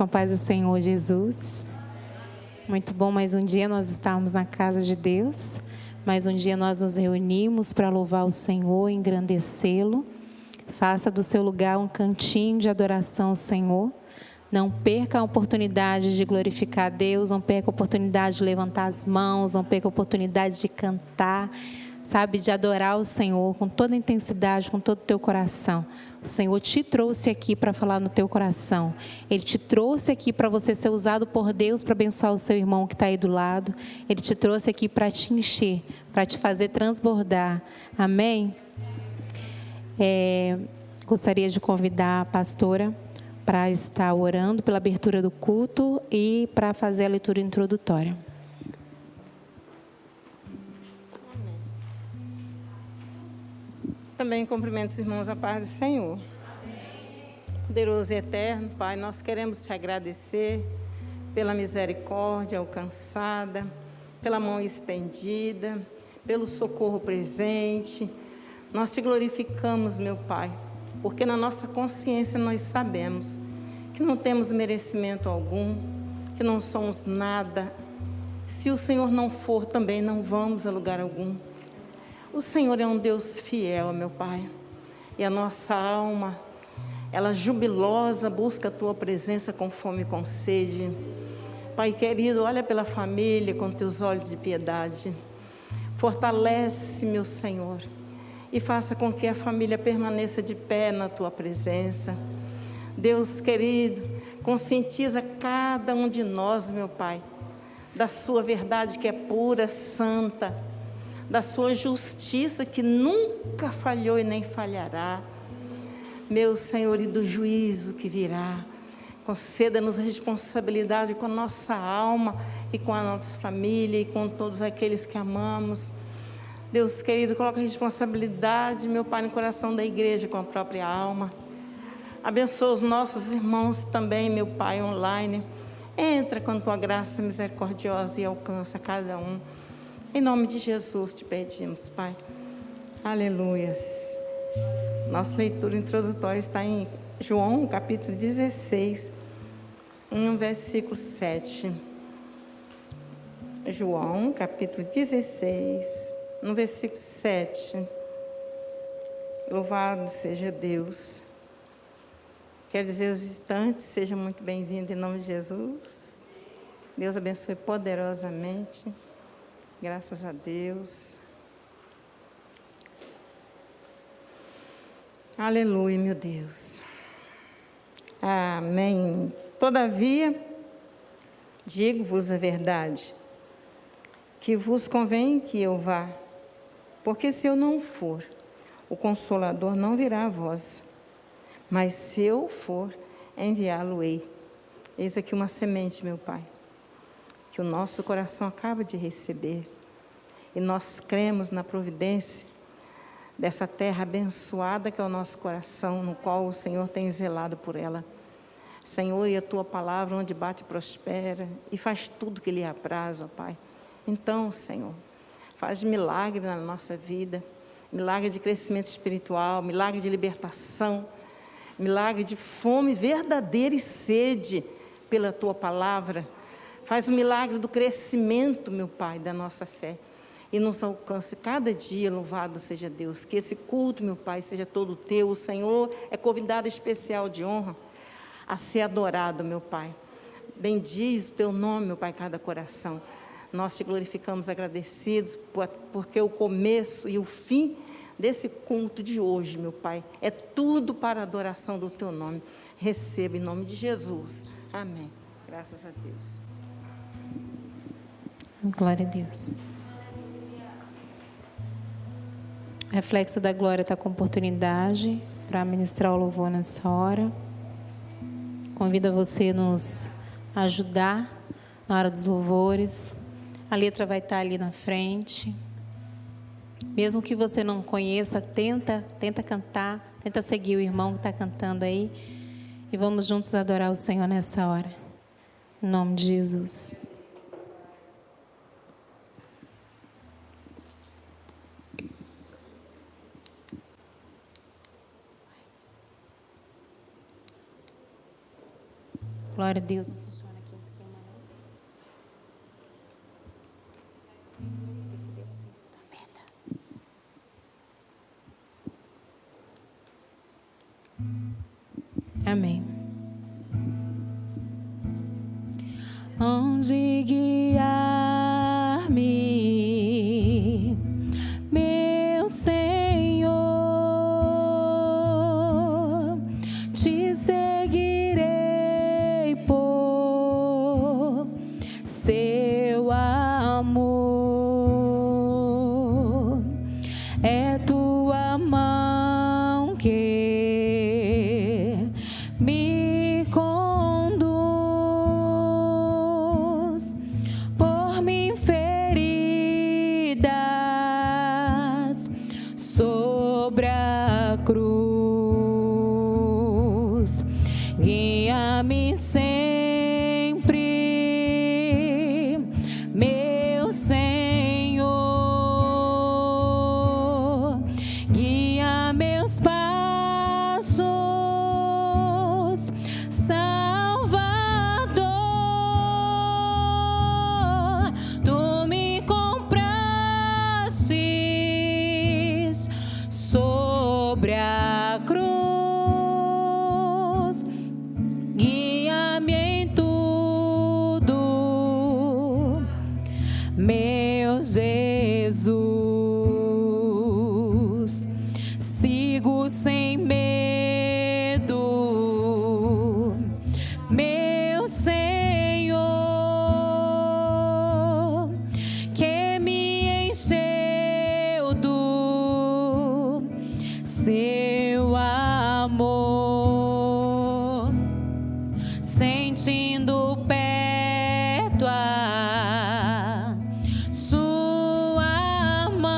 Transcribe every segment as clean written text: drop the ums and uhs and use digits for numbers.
Com a paz do Senhor Jesus. Muito bom, mais um dia nós estamos na casa de Deus. Mais um dia nós nos reunimos para louvar o Senhor, engrandecê-lo. Faça do seu lugar um cantinho de adoração ao Senhor. Não perca a oportunidade de glorificar a Deus, não perca a oportunidade de levantar as mãos, não perca a oportunidade de cantar, sabe, de adorar o Senhor com toda a intensidade, com todo o teu coração. O Senhor te trouxe aqui para falar no teu coração. Ele te trouxe aqui para você ser usado por Deus para abençoar o seu irmão que está aí do lado. Ele te trouxe aqui para te encher, para te fazer transbordar. Amém? Gostaria de convidar a pastora para estar orando pela abertura do culto e para fazer a leitura introdutória. Também cumprimento os irmãos a paz do Senhor. Poderoso e eterno, Pai, nós queremos te agradecer pela misericórdia alcançada, pela mão estendida, pelo socorro presente. Nós te glorificamos, meu Pai, porque na nossa consciência nós sabemos que não temos merecimento algum, que não somos nada. Se o Senhor não for, também não vamos a lugar algum. O Senhor é um Deus fiel, meu Pai, e a nossa alma, ela jubilosa busca a Tua presença com fome e com sede. Pai querido, olha pela família com Teus olhos de piedade. Fortalece, meu Senhor, e faça com que a família permaneça de pé na Tua presença. Deus querido, conscientiza cada um de nós, meu Pai, da Sua verdade que é pura, santa, da sua justiça que nunca falhou e nem falhará. Meu Senhor, e do juízo que virá, conceda-nos responsabilidade com a nossa alma e com a nossa família e com todos aqueles que amamos. Deus querido, coloca a responsabilidade, meu Pai, no coração da igreja com a própria alma. Abençoa os nossos irmãos também, meu Pai, online. Entra com a Tua graça misericordiosa e alcança cada um. Em nome de Jesus te pedimos, Pai. Aleluias. Nossa leitura introdutória está em João, capítulo 16, no versículo 7. João, capítulo 16, no versículo 7. Louvado seja Deus. Quero dizer aos visitantes, seja muito bem-vindo em nome de Jesus. Deus abençoe poderosamente. Graças a Deus. Aleluia, meu Deus. Amém. Todavia, digo-vos a verdade, que vos convém que eu vá, porque se eu não for, o Consolador não virá a vós, mas se eu for, enviá-lo-ei. Eis aqui uma semente, meu Pai, que o nosso coração acaba de receber. E nós cremos na providência dessa terra abençoada que é o nosso coração, no qual o Senhor tem zelado por ela. Senhor, e a Tua palavra onde bate prospera e faz tudo que lhe apraz, ó Pai. Então, Senhor, faz milagre na nossa vida, milagre de crescimento espiritual, milagre de libertação, milagre de fome verdadeira e sede pela Tua palavra. Faz o milagre do crescimento, meu Pai, da nossa fé. E nos alcance cada dia, louvado seja Deus. Que esse culto, meu Pai, seja todo Teu. O Senhor é convidado especial de honra a ser adorado, meu Pai. Bendiz o Teu nome, meu Pai, cada coração. Nós Te glorificamos agradecidos, porque o começo e o fim desse culto de hoje, meu Pai, é tudo para a adoração do Teu nome. Receba em nome de Jesus. Amém. Graças a Deus. Glória a Deus. O reflexo da glória está com oportunidade para ministrar o louvor nessa hora. Convido você a nos ajudar na hora dos louvores. A letra vai estar ali na frente. Mesmo que você não conheça, tenta cantar, tenta seguir o irmão que está cantando aí. E vamos juntos adorar o Senhor nessa hora. Em nome de Jesus. Glória a Deus. Não funciona aqui em cima, não. Amém. Onde guiar-me, meu Senhor, te seguirei por seu amor. É tua mão que me conduz por mim feridas sobre a cruz. Guia-me sempre, meu Senhor. Guia meus passos, Salvador. Tu me comprastes sobre a cruz. Guia-me em tudo, meu Jesus. Sigo sem medo, meu Senhor, que me encheu do seu amor, sentindo perto a sua mão.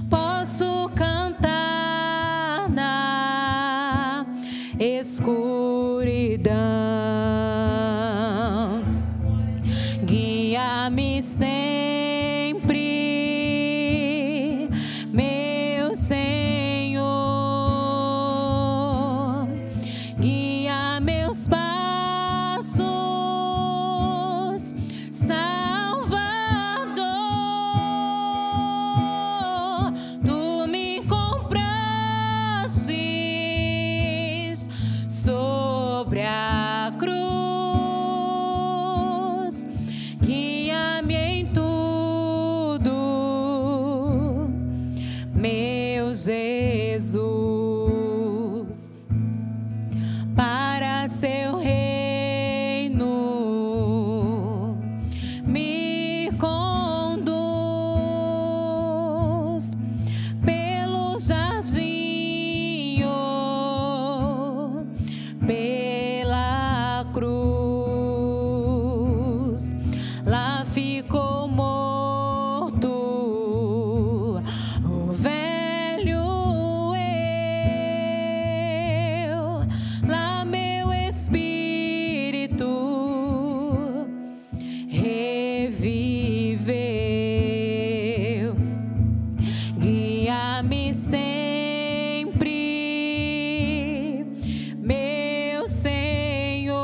Posso cantar na escuridão. Guia-me sempre, meu Senhor. Guia meus passos, Salvador. Tu me comprastes sobre a cruz. Guia-me em tudo, meu Jesus. Para seu reino me conduz pelo jardim, oh, pela cruz. Lá ficou morto o velho eu. Lá meu espírito reviveu. Guia-me sempre, meu Senhor.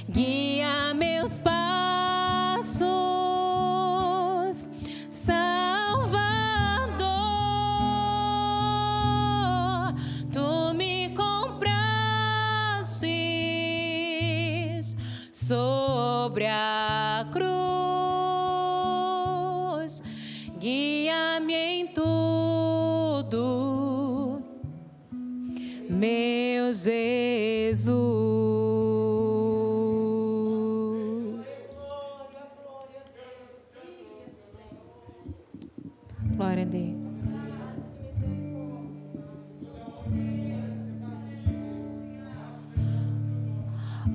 Guia meus passos, Salvador. Tu me comprastes sobre a cruz. Guia-me em tudo, meu Jesus. Glória a Deus.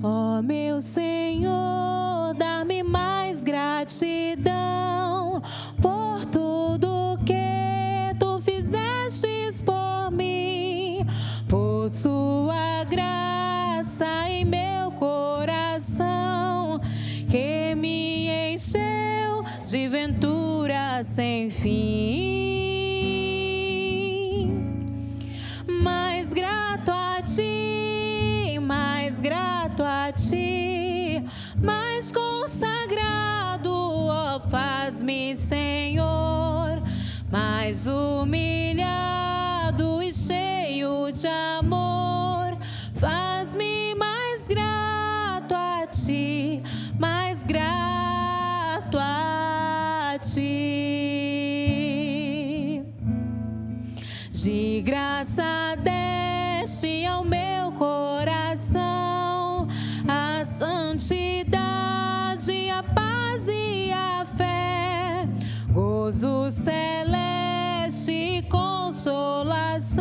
Ó meu Senhor, dá-me mais gratidão por tudo que tu fizestes por mim, por sua graça em meu coração, que me encheu de ventura sem fim. Mais graça a ti, mais consagrado, ó, faz-me, Senhor, mais humilhado e cheio de amor. Faz-me mais grato a ti, mais grato a ti. De graça deste ao meu coração a santidade, a paz e a fé, gozo celeste, consolação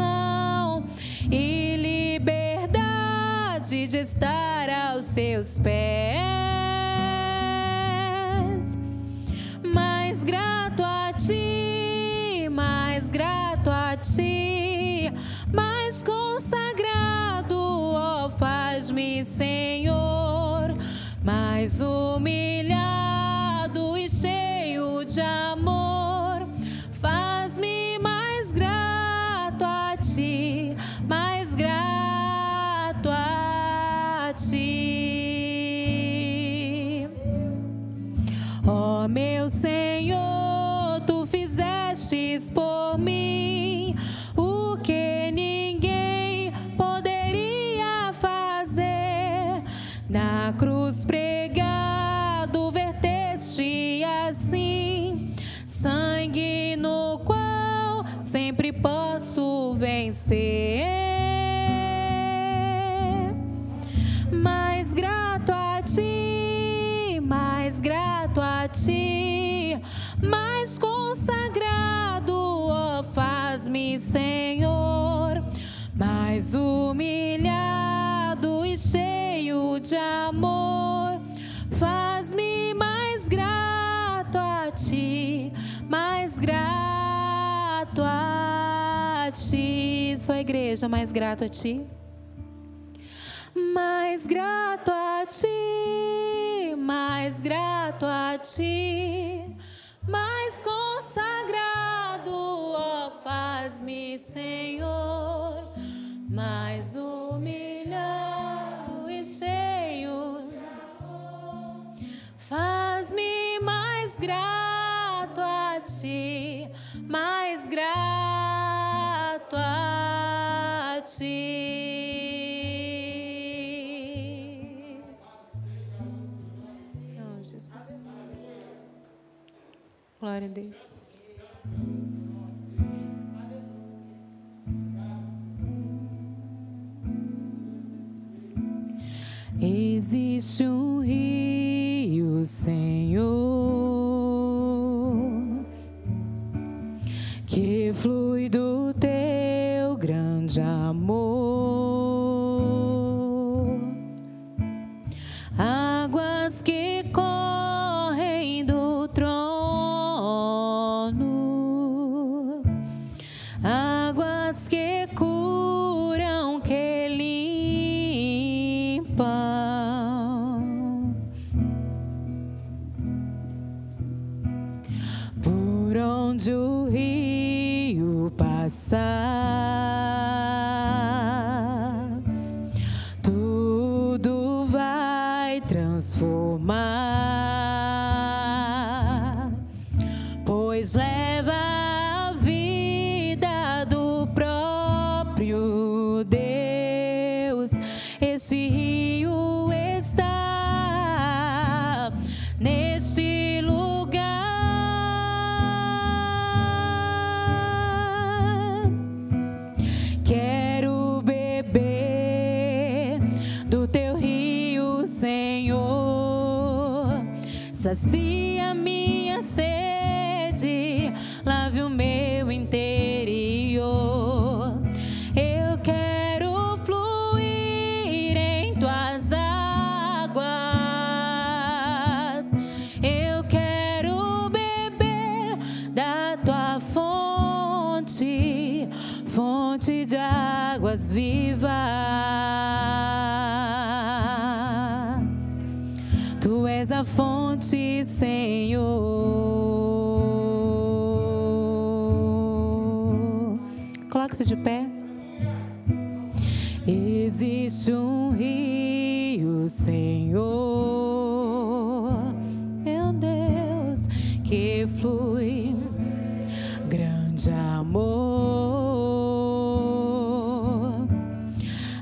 e liberdade de estar aos seus pés. Mais grato a ti, mais grato a ti, mais consagrado, ó, faz-me, Senhor, mais humilhado e cheio de amor. Faz-me mais grato a ti, mais grato a ti. Ó meu Senhor, tu fizestes por mim o que ninguém poderia fazer. Na cruz pregado, verteste assim sangue no qual sempre posso vencer. Mais grato a ti, mais grato a ti, mais consagrado, ó, faz-me, Senhor, mais humilhado e cheio de amor. Faz-me mais grato a ti, mais grato a ti. Sua igreja, mais grato a ti. Mais grato a ti, mais grato a ti, mais consagrado, ó, faz-me, Senhor, mais humilhado e cheio. Faz-me mais grato a ti, mais grato a ti. Oh, Jesus. Glória a Deus. Existe um rio, Senhor, que flui do teu grande amor, águas que correm do trono, águas que curam, que limpam. Por onde o rio passar, tudo vai transformar, pois leva a vida do próprio Deus. Este rio está neste lugar. Quero beber do teu rio, Senhor. Sacia minha sede, lave o meu interior. Eu quero fluir em tuas águas. Eu quero beber da tua fonte, fonte de águas vivas. Tu és a fonte, Senhor. Coloque-se de pé. Existe um rio, do Senhor, meu Deus, que flui grande amor,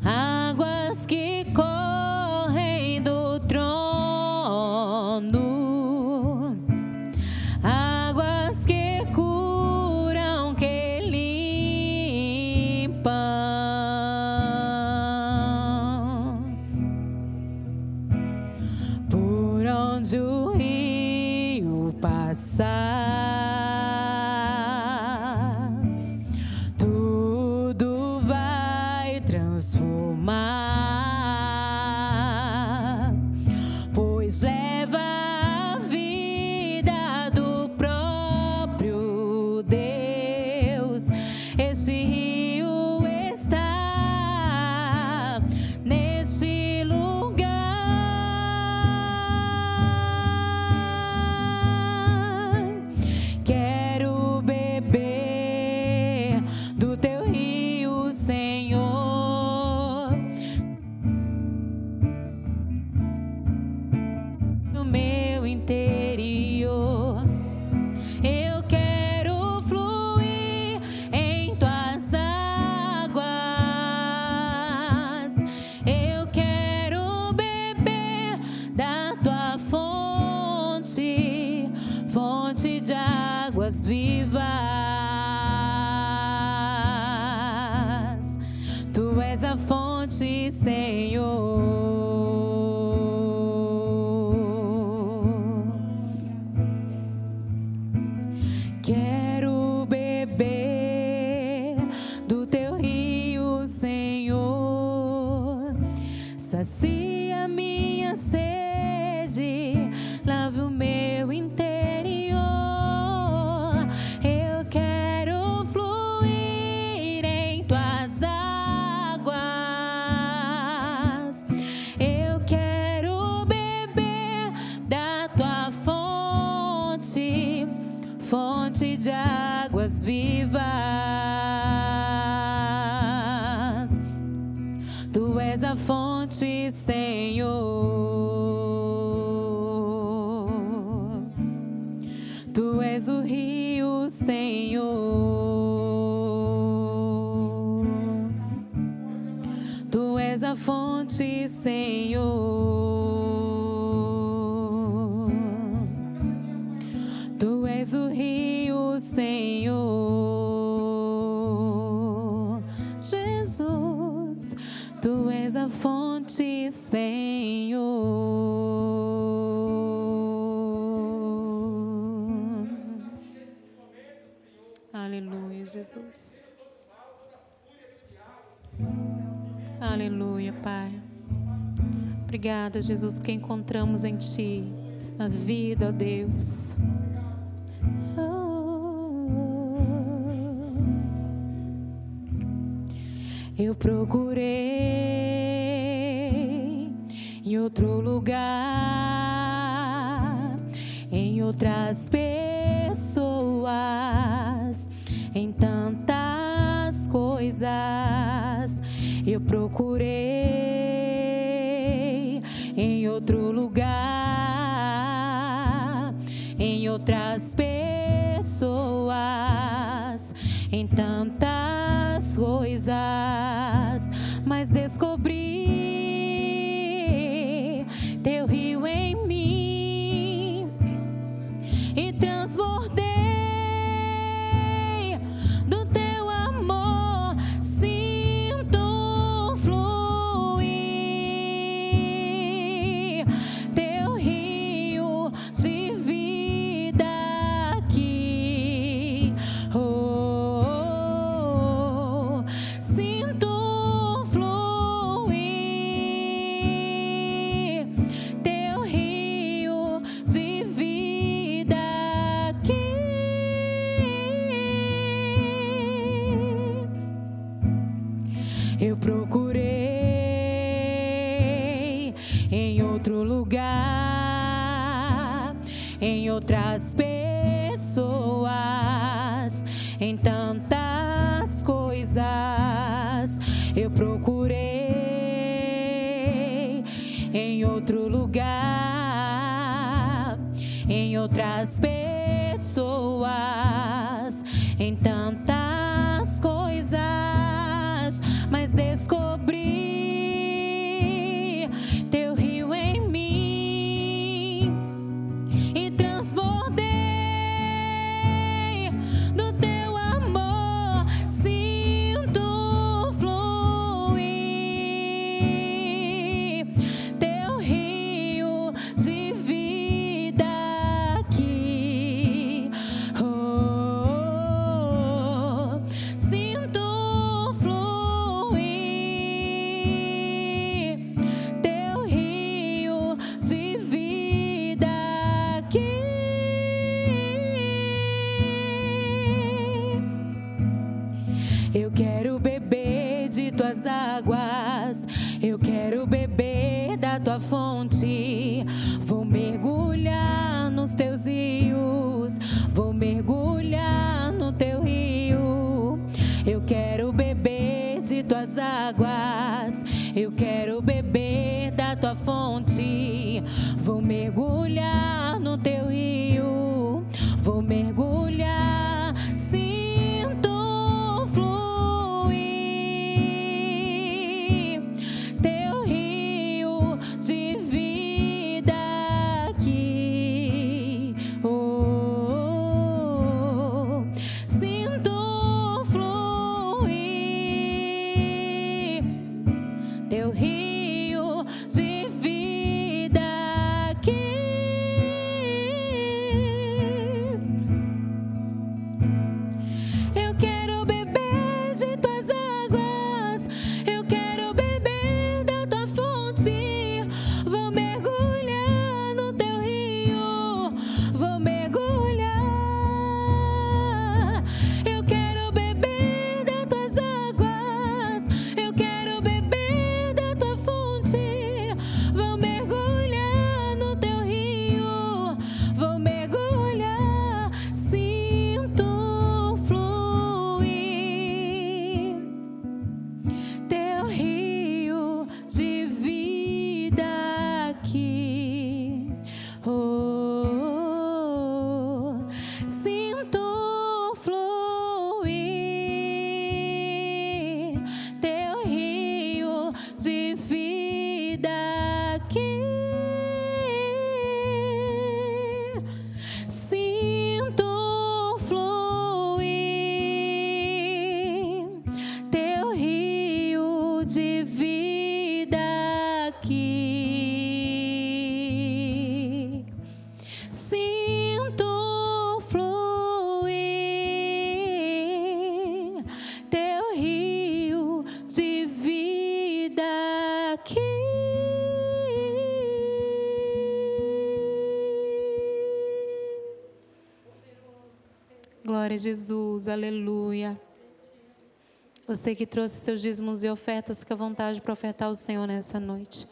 águas que correm do trono, águas que curam, que limpam, por onde o rio passar, tudo vai transformar, pois leva a vida do próprio Deus. Este rio está neste lugar. Quero beber do teu rio, Senhor, no meu interior. Eu quero fluir em tuas águas. Eu quero beber da tua fonte, fonte de águas vivas. Tu és a fonte, Senhor. Quero beber do teu rio, Senhor. Sacia minha sede, lave o meu interior. Eu quero fluir em tuas águas. Eu quero beber da tua fonte, fonte de águas vivas. Tu és a fonte, Senhor. Tu és o rio, Senhor. Tu és a fonte, Senhor. Tu és o rio, Senhor. Jesus, tu és a fonte, Senhor. Aleluia, Jesus. Aleluia, Pai. Obrigada, Jesus, porque encontramos em Ti a vida, ó Deus. Eu procurei em outro lugar, em outras pessoas, em tantas coisas. Eu procurei em outro lugar, em outras pessoas, em tantas coisas, mas descobri teu rio em mim e transbordei do teu amor. Sinto fluir teu rio de vida aqui. Sinto fluir teu rio de vida aqui. Eu procurei em outro lugar, em outras pessoas, em tantas coisas. Eu procurei em outro lugar, em outras pessoas, em tantas coisas, mas descobri teu rio em mim e transbordei do teu amor. Sinto fluir teu rio de vida aqui. Sinto fluir teu rio de vida aqui. Eu quero beber de tuas águas, eu quero beber da tua fonte. Vou mergulhar nos teus rios, vou mergulhar no teu rio. Eu quero beber de tuas águas, eu quero beber da tua fonte. Vou mergulhar no teu rio, vou mergulhar. Sinto fluir teu rio de vida aqui. Sinto fluir teu rio de vida aqui. Eu quero beber de tuas águas, eu quero beber da tua fonte. Vou mergulhar no teu rio, vou mergulhar. Eu quero beber das tuas águas, eu quero beber da tua fonte. Vou mergulhar no teu rio, vou mergulhar. Sinto fluir teu rio de vida aqui. Sinto fluir teu rio de vida aqui. Sinto fluir teu rio de vida aqui. Sinto fluir teu rio de vida aqui. Glória a Jesus, aleluia. Você que trouxe seus dízimos e ofertas, fica à vontade para ofertar ao Senhor nessa noite.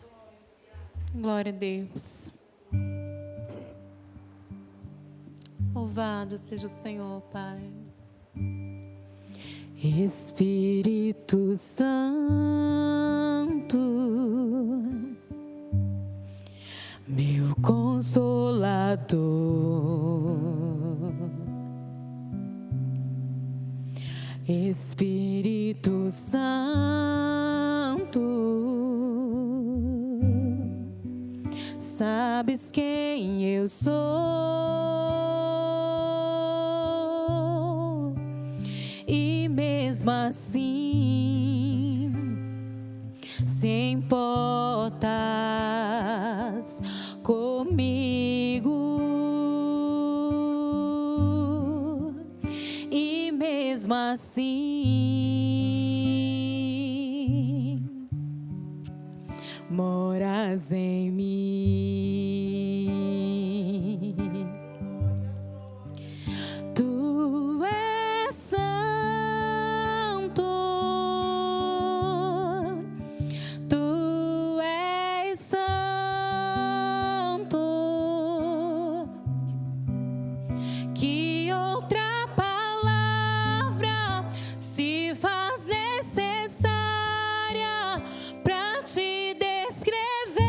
Glória a Deus. Louvado seja o Senhor, Pai. Espírito Santo, meu Consolador. Espírito Santo, sabes quem eu sou, e mesmo assim se importas comigo, e mesmo assim moras em mim. Tu és santo, tu és santo. Que outra palavra se faz necessária para te descrever?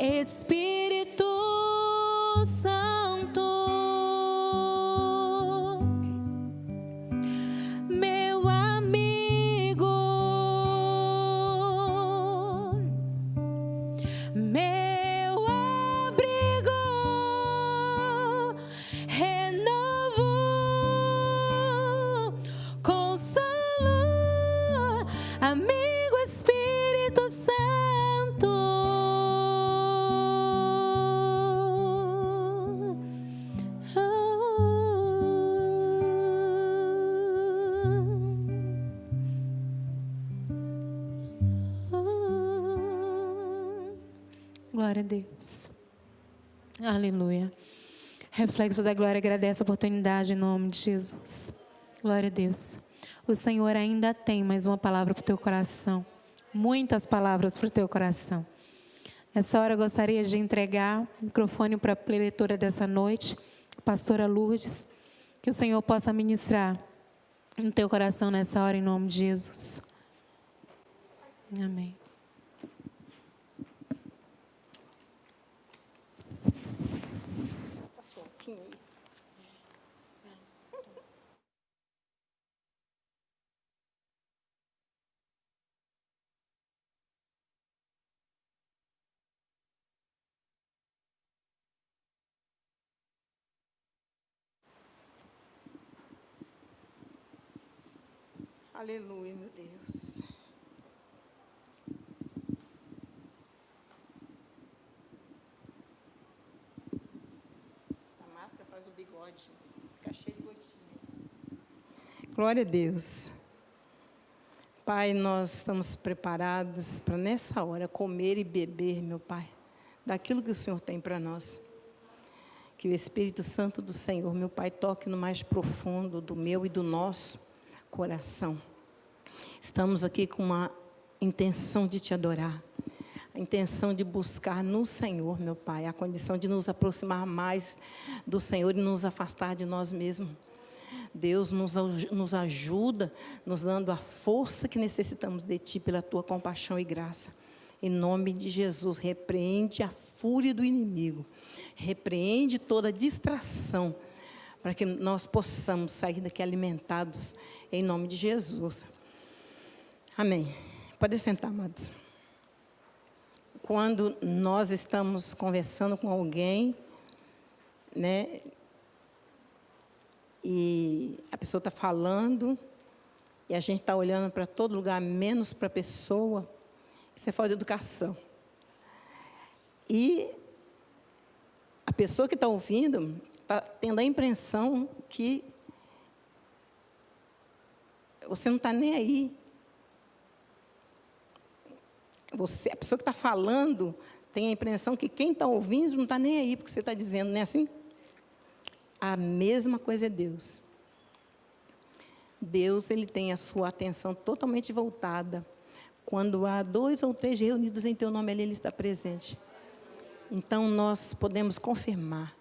Espírito Santo, meu amigo, meu abrigo, renovo, consolo, amigo Espírito Santo. Glória a Deus. Aleluia. Reflexo da glória, agradece a oportunidade em nome de Jesus. Glória a Deus. O Senhor ainda tem mais uma palavra para o teu coração. Muitas palavras para o teu coração. Nessa hora eu gostaria de entregar o microfone para a preletora dessa noite, a pastora Lourdes. Que o Senhor possa ministrar no teu coração nessa hora em nome de Jesus. Amém. Aleluia, meu Deus. Essa máscara faz o bigode ficar cheio de gotinha. Glória a Deus. Pai, nós estamos preparados para nessa hora comer e beber, meu Pai, daquilo que o Senhor tem para nós. Que o Espírito Santo do Senhor, meu Pai, toque no mais profundo do meu e do nosso coração. Estamos aqui com uma intenção de te adorar, a intenção de buscar no Senhor, meu Pai, a condição de nos aproximar mais do Senhor e nos afastar de nós mesmos. Deus nos ajuda, nos dando a força que necessitamos de Ti, pela Tua compaixão e graça. Em nome de Jesus, repreende a fúria do inimigo, repreende toda distração, para que nós possamos sair daqui alimentados, em nome de Jesus. Amém. Pode sentar, amados. Quando nós estamos conversando com alguém, né, e a pessoa está falando, e a gente está olhando para todo lugar, menos para a pessoa, isso é falta de educação. E a pessoa que está ouvindo está tendo a impressão que você não está nem aí. A pessoa que está falando tem a impressão que quem está ouvindo não está nem aí porque você está dizendo, não é assim? A mesma coisa é Deus. Deus, Ele tem a sua atenção totalmente voltada. Quando há 2 ou 3 reunidos em Teu nome, Ele está presente. Então, nós podemos confirmar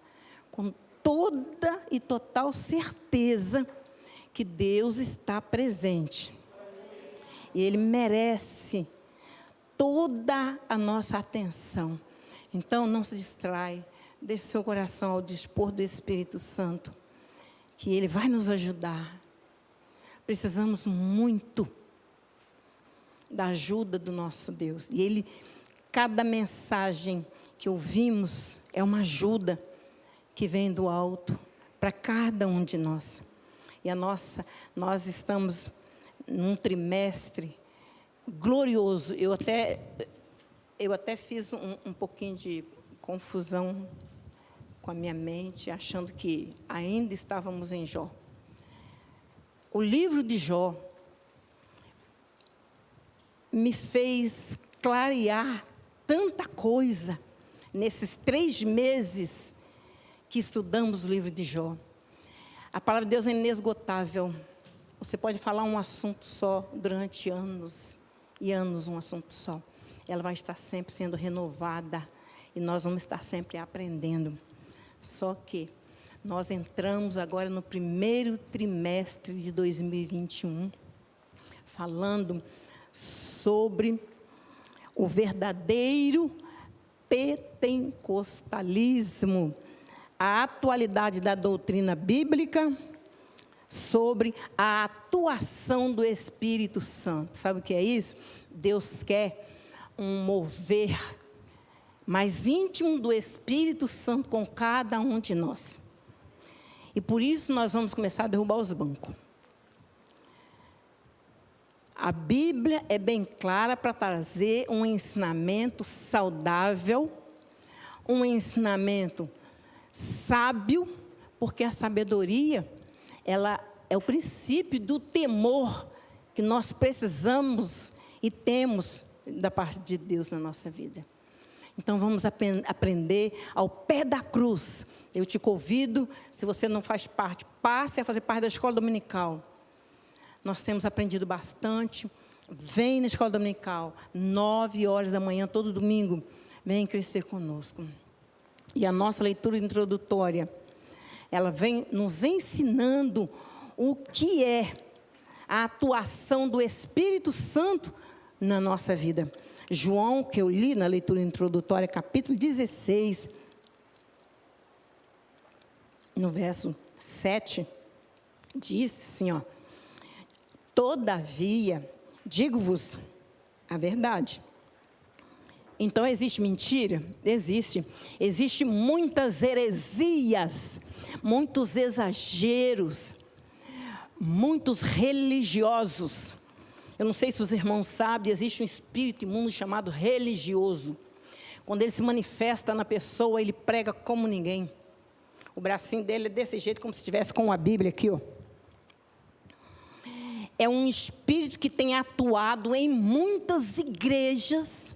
com toda e total certeza que Deus está presente. E Ele merece toda a nossa atenção. Então, não se distrai, deixe seu coração ao dispor do Espírito Santo, que Ele vai nos ajudar. Precisamos muito da ajuda do nosso Deus. E cada mensagem que ouvimos é uma ajuda que vem do alto para cada um de nós. E nós estamos num trimestre glorioso. Eu até fiz um pouquinho de confusão com a minha mente, achando que ainda estávamos em Jó. O livro de Jó me fez clarear tanta coisa nesses 3 meses que estudamos o livro de Jó. A palavra de Deus é inesgotável. Você pode falar um assunto só durante anos e anos, um assunto só. Ela vai estar sempre sendo renovada e nós vamos estar sempre aprendendo. Só que nós entramos agora no primeiro trimestre de 2021, falando sobre o verdadeiro pentecostalismo, a atualidade da doutrina bíblica sobre a atuação do Espírito Santo. Sabe o que é isso? Deus quer um mover mais íntimo do Espírito Santo com cada um de nós. E por isso nós vamos começar a derrubar os bancos. A Bíblia é bem clara para trazer um ensinamento saudável, um ensinamento sábio, porque a sabedoria, ela é o princípio do temor que nós precisamos e temos da parte de Deus na nossa vida. Então vamos aprender ao pé da cruz. Eu te convido, se você não faz parte, passe a fazer parte da escola dominical. Nós temos aprendido bastante. Vem na escola dominical, 9 horas da manhã, todo domingo. Vem crescer conosco. E a nossa leitura introdutória, ela vem nos ensinando o que é a atuação do Espírito Santo na nossa vida. João, que eu li na leitura introdutória, capítulo 16, no verso 7, diz assim, ó: todavia, digo-vos a verdade. Então, existe mentira? Existe. Existem muitas heresias, muitos exageros, muitos religiosos. Eu não sei se os irmãos sabem, existe um espírito imundo chamado religioso. Quando ele se manifesta na pessoa, ele prega como ninguém. O bracinho dele é desse jeito, como se estivesse com a Bíblia aqui, ó. É um espírito que tem atuado em muitas igrejas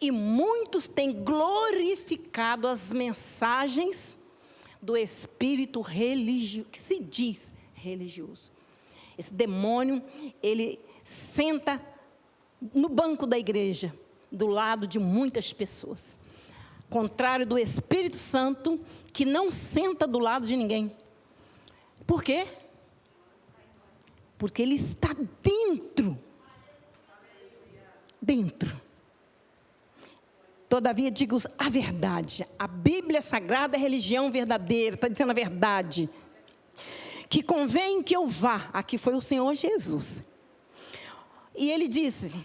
e muitos têm glorificado as mensagens do espírito religioso, que se diz religioso. Esse demônio, ele senta no banco da igreja, do lado de muitas pessoas. Contrário do Espírito Santo, que não senta do lado de ninguém. Por quê? Porque ele está dentro. Dentro. Todavia, digo a verdade. A Bíblia Sagrada é religião verdadeira, está dizendo a verdade. Que convém que eu vá. Aqui foi o Senhor Jesus. E ele disse,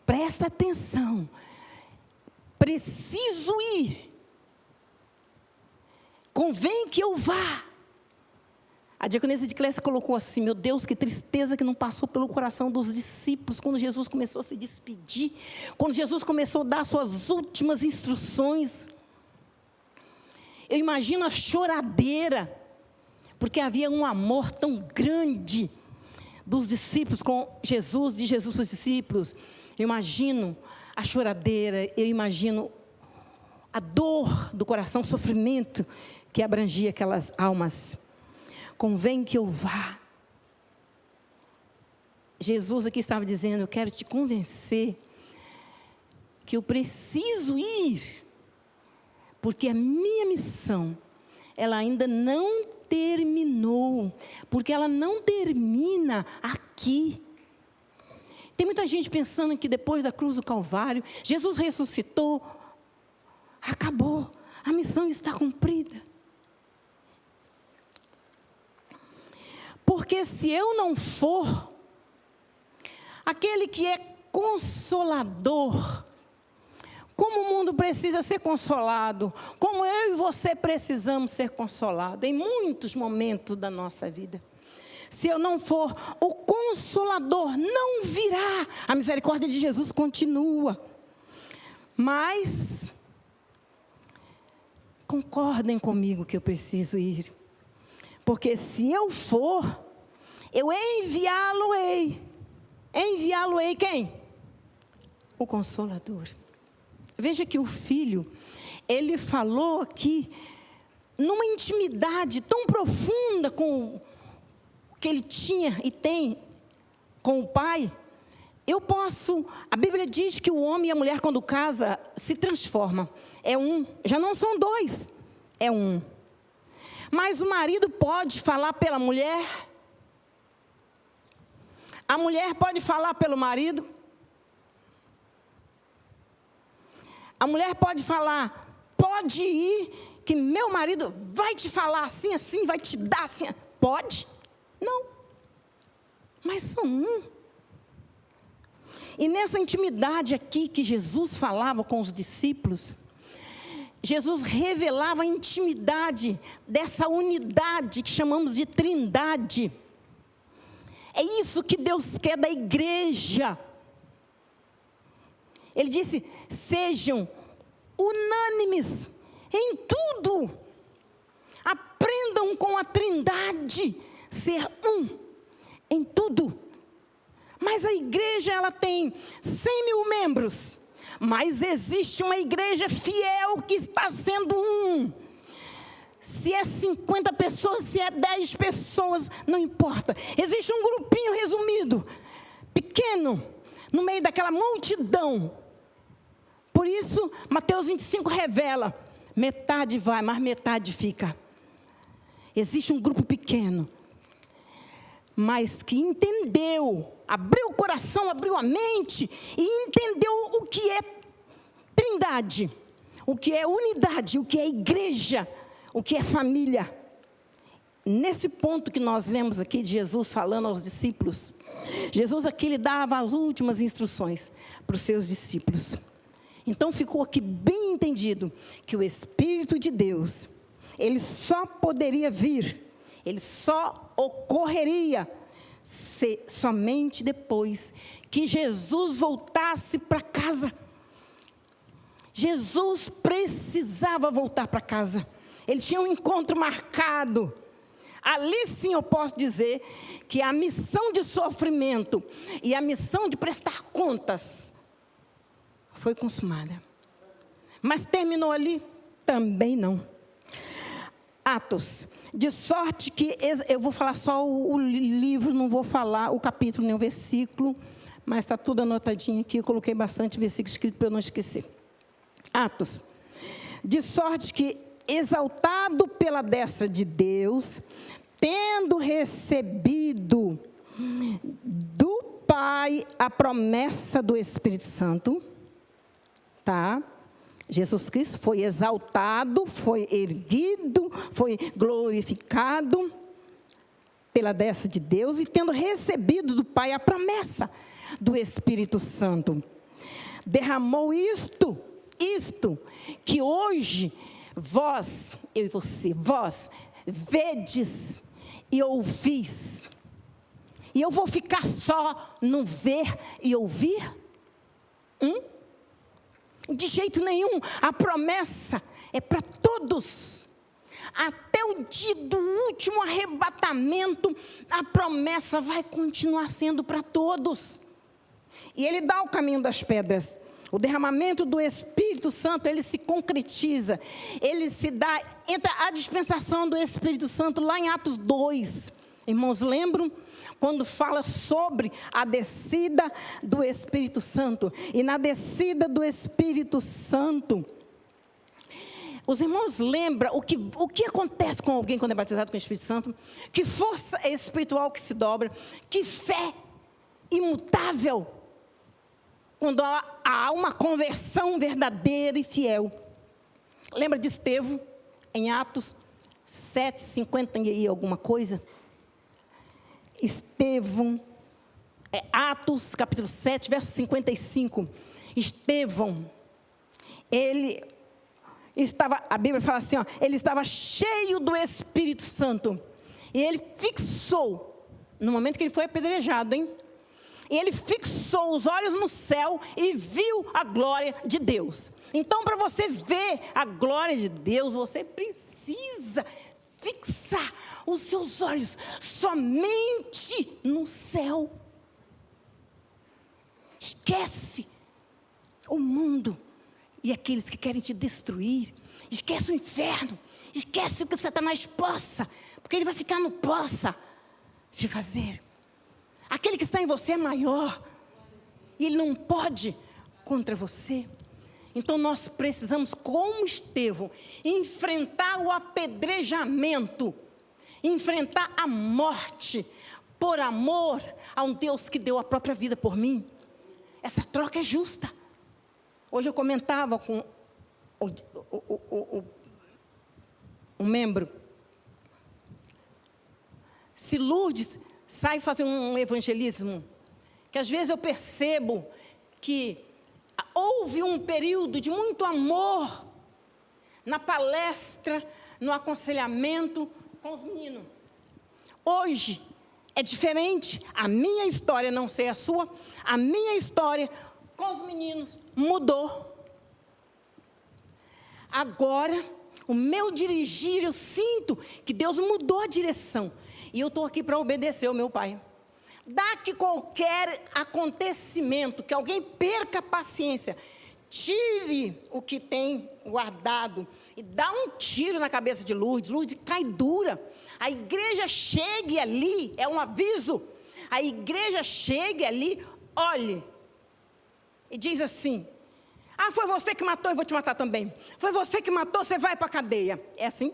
presta atenção, preciso ir. Convém que eu vá. A diaconisa de Clécia colocou assim: meu Deus, que tristeza que não passou pelo coração dos discípulos quando Jesus começou a se despedir, quando Jesus começou a dar suas últimas instruções. Eu imagino a choradeira, porque havia um amor tão grande dos discípulos com Jesus, de Jesus para os discípulos. Eu imagino a choradeira, eu imagino a dor do coração, o sofrimento que abrangia aquelas almas. Convém que eu vá. Jesus aqui estava dizendo: eu quero te convencer que eu preciso ir, porque a minha missão, ela ainda não terminou, porque ela não termina aqui. Tem muita gente pensando que depois da cruz do Calvário, Jesus ressuscitou, acabou, a missão está cumprida. Porque se eu não for, aquele que é consolador, como o mundo precisa ser consolado, como eu e você precisamos ser consolados em muitos momentos da nossa vida. Se eu não for, o Consolador não virá. A misericórdia de Jesus continua. Mas, concordem comigo que eu preciso ir. Porque se eu for, eu enviá-lo-ei. Enviá-lo-ei quem? O Consolador. Veja que o Filho, ele falou aqui, numa intimidade tão profunda com o que ele tinha e tem com o Pai. A Bíblia diz que o homem e a mulher quando casa se transformam. É um, já não são dois, é um. Mas o marido pode falar pela mulher, a mulher pode falar pelo marido, A mulher pode falar, pode ir, que meu marido vai te falar assim, assim, vai te dar assim. Pode? Não. Mas são um. E nessa intimidade aqui que Jesus falava com os discípulos, Jesus revelava a intimidade dessa unidade que chamamos de trindade. É isso que Deus quer da igreja. Ele disse, sejam unânimes em tudo. Aprendam com a trindade, ser um em tudo. Mas a igreja, ela tem 100.000 membros. Mas existe uma igreja fiel que está sendo um. Se é 50 pessoas, se é 10 pessoas, não importa. Existe um grupinho resumido, pequeno, no meio daquela multidão. Por isso, Mateus 25 revela, metade vai, mas metade fica. Existe um grupo pequeno, mas que entendeu, abriu o coração, abriu a mente e entendeu o que é trindade, o que é unidade, o que é igreja, o que é família. Nesse ponto que nós lemos aqui de Jesus falando aos discípulos, Jesus aqui lhe dava as últimas instruções para os seus discípulos. Então ficou aqui bem entendido que o Espírito de Deus, ele só poderia vir, ele só ocorreria somente depois que Jesus voltasse para casa. Jesus precisava voltar para casa. Ele tinha um encontro marcado. Ali sim eu posso dizer que a missão de sofrimento e a missão de prestar contas foi consumada. Mas terminou ali? Também não. Atos. De sorte que, eu vou falar só o livro, não vou falar o capítulo nem o versículo, mas está tudo anotadinho aqui, eu coloquei bastante versículo escrito para eu não esquecer. Atos. De sorte que, exaltado pela destra de Deus, tendo recebido do Pai a promessa do Espírito Santo, tá? Jesus Cristo foi exaltado, foi erguido, foi glorificado pela destra de Deus e tendo recebido do Pai a promessa do Espírito Santo. Derramou isto que hoje vós, eu e você, vós vedes e ouvis. E eu vou ficar só no ver e ouvir? De jeito nenhum. A promessa é para todos. Até o dia do último arrebatamento, a promessa vai continuar sendo para todos. E ele dá o caminho das pedras. O derramamento do Espírito Santo, ele se concretiza. Ele se dá, entra a dispensação do Espírito Santo lá em Atos 2. Irmãos, lembram? Quando fala sobre a descida do Espírito Santo. E na descida do Espírito Santo, os irmãos lembram o que acontece com alguém quando é batizado com o Espírito Santo? Que força espiritual que se dobra, que fé imutável, quando há uma conversão verdadeira e fiel. Lembra de Estevão, em Atos 7, 50 e alguma coisa? Estevão, Atos capítulo 7, verso 55. Estevão, ele estava, a Bíblia fala assim, ele estava cheio do Espírito Santo. E ele fixou, no momento que ele foi apedrejado, e ele fixou os olhos no céu e viu a glória de Deus. Então, para você ver a glória de Deus, você precisa fixar os seus olhos somente no céu. Esquece o mundo e aqueles que querem te destruir. Esquece o inferno. Esquece o que Satanás possa, porque ele vai ficar no possa te fazer. Aquele que está em você é maior e ele não pode contra você. Então nós precisamos, como Estevão, enfrentar o apedrejamento, enfrentar a morte, por amor a um Deus que deu a própria vida por mim. Essa troca é justa. Hoje eu comentava com um membro. Se Lourdes sai fazer um evangelismo, que às vezes eu percebo que houve um período de muito amor na palestra, no aconselhamento com os meninos. Hoje é diferente. A minha história, não sei a sua, a minha história com os meninos mudou. Agora, o meu dirigir, eu sinto que Deus mudou a direção. E eu estou aqui para obedecer ao meu pai. Dá que qualquer acontecimento, que alguém perca a paciência, tire o que tem guardado e dá um tiro na cabeça de Lourdes. Lourdes cai dura. A igreja chegue ali, é um aviso. A igreja chegue ali, olhe e diz assim: ah, foi você que matou, eu vou te matar também. Foi você que matou, você vai para a cadeia. É assim?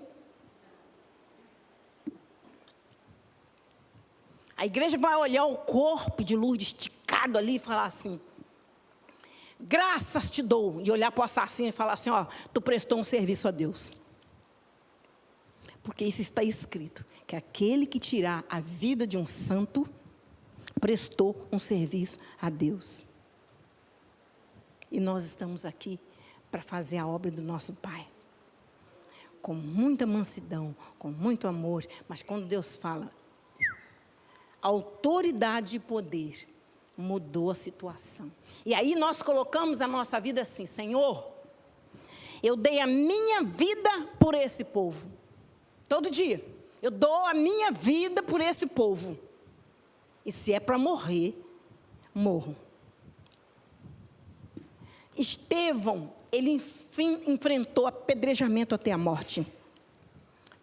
A igreja vai olhar o corpo de Lourdes esticado ali e falar assim: graças te dou. E olhar para o assassino e falar assim: ó, tu prestou um serviço a Deus. Porque isso está escrito, que aquele que tirar a vida de um santo, prestou um serviço a Deus. E nós estamos aqui para fazer a obra do nosso Pai. Com muita mansidão, com muito amor. Mas quando Deus fala, autoridade e poder, mudou a situação. E aí nós colocamos a nossa vida assim: Senhor, eu dei a minha vida por esse povo. Todo dia, eu dou a minha vida por esse povo. E se é para morrer, morro. Estevão, ele enfrentou apedrejamento até a morte.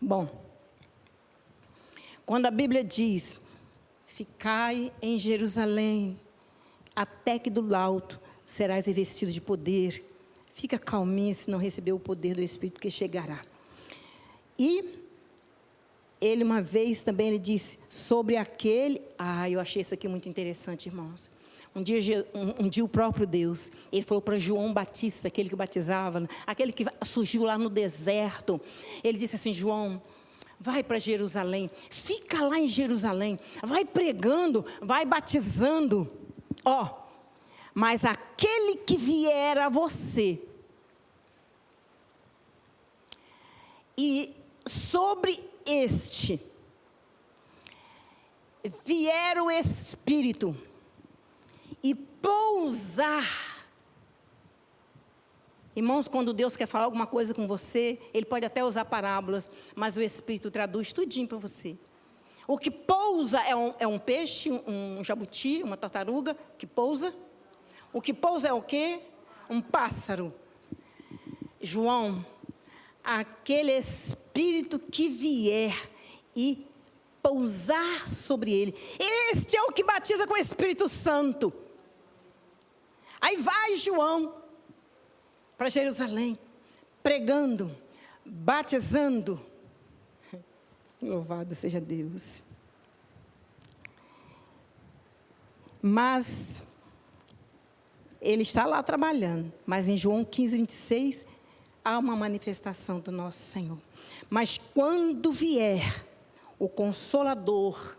Bom, quando a Bíblia diz: ficai em Jerusalém, até que do alto serás revestido de poder. Fica calminho se não receber o poder do Espírito que chegará. E ele uma vez também ele disse sobre aquele... eu achei isso aqui muito interessante, irmãos. Um dia o próprio Deus, ele falou para João Batista, aquele que batizava, aquele que surgiu lá no deserto. Ele disse assim: João, vai para Jerusalém, fica lá em Jerusalém, vai pregando, vai batizando. Mas aquele que vier a você, e sobre este vier o Espírito e pousar. Irmãos, quando Deus quer falar alguma coisa com você, Ele pode até usar parábolas, mas o Espírito traduz tudinho para você. O que pousa é um peixe, um jabuti, uma tartaruga que pousa. O que pousa é o quê? Um pássaro. João, aquele Espírito que vier e pousar sobre ele, este é o que batiza com o Espírito Santo. Aí vai João para Jerusalém, pregando, batizando. Louvado seja Deus. Mas ele está lá trabalhando. Mas em João 15:26, há uma manifestação do nosso Senhor. Mas quando vier o Consolador,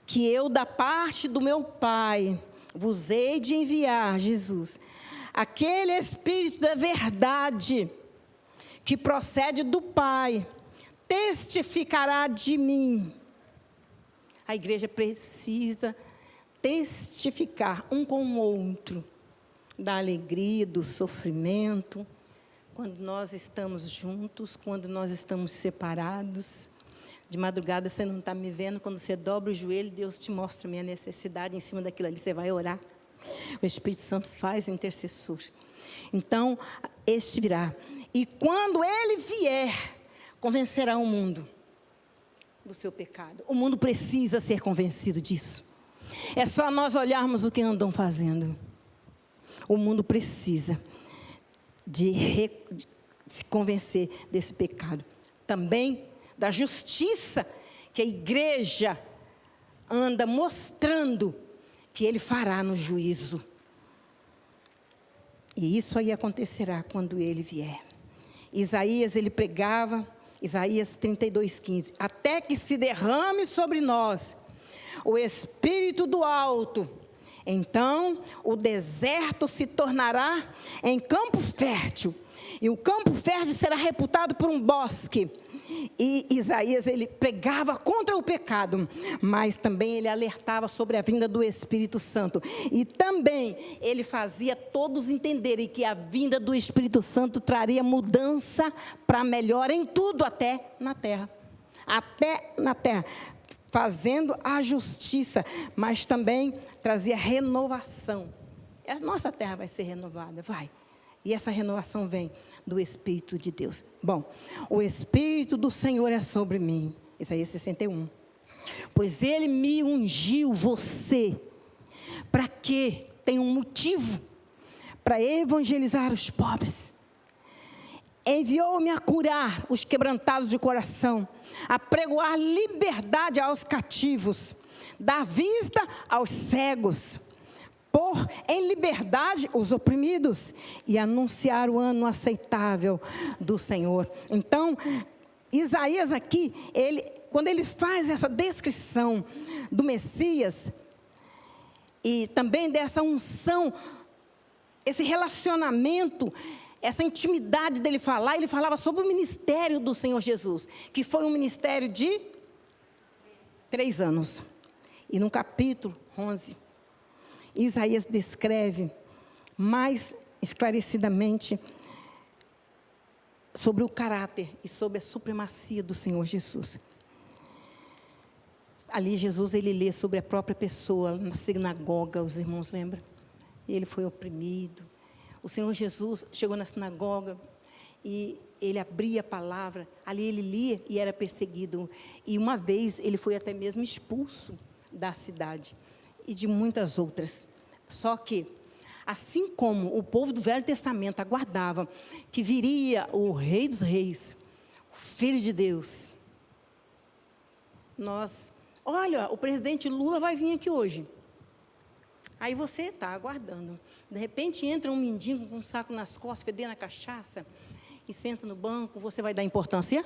que eu da parte do meu Pai vos hei de enviar, Jesus, aquele Espírito da verdade, que procede do Pai, testificará de mim. A igreja precisa testificar um com o outro, da alegria, do sofrimento, quando nós estamos juntos, quando nós estamos separados. De madrugada você não está me vendo, quando você dobra o joelho, Deus te mostra a minha necessidade, em cima daquilo ali você vai orar. O Espírito Santo faz intercessor. Então, este virá. E quando ele vier, convencerá o mundo do seu pecado. O mundo precisa ser convencido disso. É só nós olharmos o que andam fazendo. O mundo precisa de se convencer desse pecado. Também da justiça que a igreja anda mostrando que ele fará no juízo. E isso aí acontecerá quando ele vier. Isaías, ele pregava, Isaías 32:15. Até que se derrame sobre nós o Espírito do alto. Então o deserto se tornará em campo fértil. E o campo fértil será reputado por um bosque. E Isaías, ele pregava contra o pecado, mas também ele alertava sobre a vinda do Espírito Santo. E também ele fazia todos entenderem que a vinda do Espírito Santo traria mudança para melhor em tudo, até na terra. Até na terra, fazendo a justiça, mas também trazia renovação. A nossa terra vai ser renovada, vai. E essa renovação vem do Espírito de Deus. Bom, o Espírito do Senhor é sobre mim. Isaías 61. Pois Ele me ungiu, você, para quê? Tem um motivo, para evangelizar os pobres. Enviou-me a curar os quebrantados de coração, a pregoar liberdade aos cativos, dar vista aos cegos, pôr em liberdade os oprimidos e anunciar o ano aceitável do Senhor. Então, Isaías aqui, quando ele faz essa descrição do Messias e também dessa unção, esse relacionamento, essa intimidade dele falar, ele falava sobre o ministério do Senhor Jesus, que foi um ministério de 3 anos. E no capítulo 11, Isaías descreve mais esclarecidamente sobre o caráter e sobre a supremacia do Senhor Jesus. Ali Jesus, ele lê sobre a própria pessoa, na sinagoga, os irmãos lembram? Ele foi oprimido. O Senhor Jesus chegou na sinagoga e ele abria a palavra, ali ele lia e era perseguido. E uma vez ele foi até mesmo expulso da cidade e de muitas outras. Só que, assim como o povo do Velho Testamento aguardava que viria o Rei dos Reis, o Filho de Deus, olha, o presidente Lula vai vir aqui hoje. Aí você está aguardando. De repente entra um mendigo com um saco nas costas, fedendo a cachaça, e senta no banco, você vai dar importância?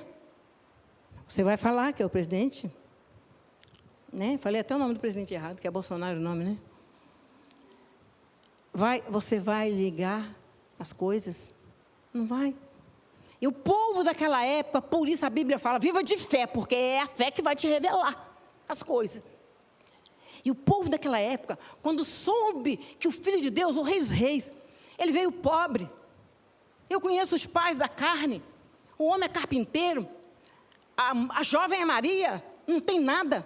Você vai falar que é o presidente? Né? Falei até o nome do presidente errado, que é Bolsonaro o nome, né? Você vai ligar as coisas? Não vai. E o povo daquela época, por isso a Bíblia fala, viva de fé, porque é a fé que vai te revelar as coisas. E o povo daquela época, quando soube que o Filho de Deus, o Rei dos Reis, ele veio pobre. Eu conheço os pais da carne. O homem é carpinteiro. A jovem é Maria, não tem nada.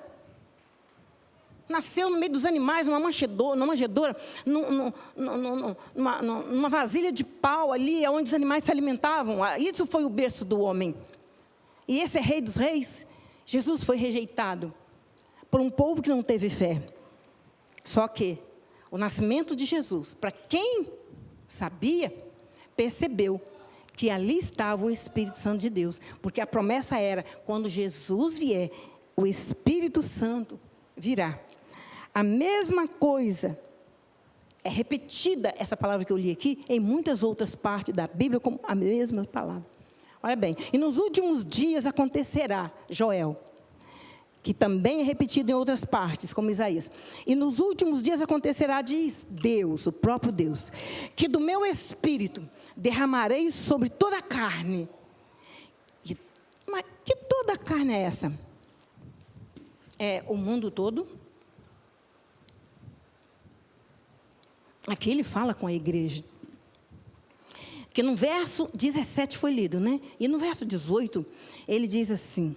Nasceu no meio dos animais, numa manjedoura, numa vasilha de pau ali, onde os animais se alimentavam. Isso foi o berço do homem. E esse é Rei dos Reis. Jesus foi rejeitado por um povo que não teve fé. Só que o nascimento de Jesus, para quem sabia, percebeu que ali estava o Espírito Santo de Deus. Porque a promessa era, quando Jesus vier, o Espírito Santo virá. A mesma coisa é repetida, essa palavra que eu li aqui, em muitas outras partes da Bíblia, como a mesma palavra. Olha bem, e nos últimos dias acontecerá, Joel, que também é repetido em outras partes, como Isaías. E nos últimos dias acontecerá, diz Deus, o próprio Deus, que do meu Espírito derramarei sobre toda a carne. Mas que toda a carne é essa? É o mundo todo? Aqui ele fala com a igreja. Que no verso 17 foi lido, né? E no verso 18, ele diz assim: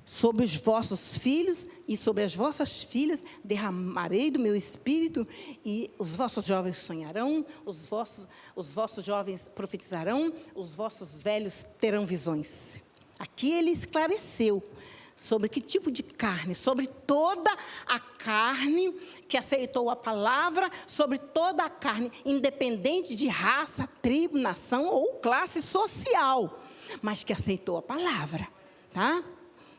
sobre os vossos filhos e sobre as vossas filhas derramarei do meu espírito, e os vossos jovens sonharão, os vossos jovens profetizarão, os vossos velhos terão visões. Aqui ele esclareceu sobre que tipo de carne, sobre toda a carne que aceitou a palavra, sobre toda a carne, independente de raça, tribo, nação ou classe social, mas que aceitou a palavra, tá?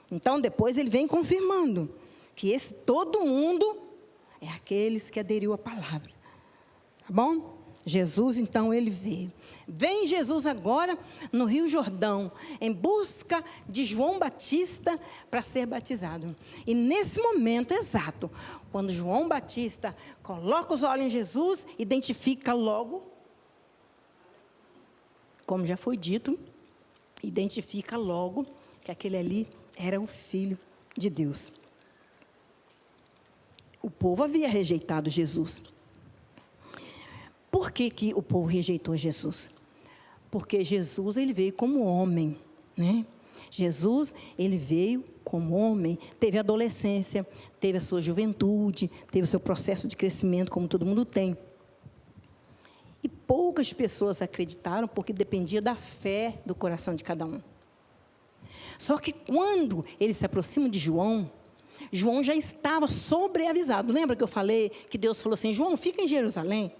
Então, depois ele vem confirmando que todo mundo é aqueles que aderiu à palavra. Tá bom? Jesus, então, ele veio. Vem Jesus agora no Rio Jordão, em busca de João Batista para ser batizado. E nesse momento exato, quando João Batista coloca os olhos em Jesus, identifica logo, como já foi dito, identifica logo que aquele ali era o Filho de Deus. O povo havia rejeitado Jesus. Por que o povo rejeitou Jesus? Porque Jesus, ele veio como homem, né? Jesus, ele veio como homem, teve adolescência, teve a sua juventude, teve o seu processo de crescimento, como todo mundo tem. E poucas pessoas acreditaram, porque dependia da fé do coração de cada um. Só que quando eles se aproximam de João, João já estava sobreavisado. Lembra que eu falei que Deus falou assim: João, fica em Jerusalém,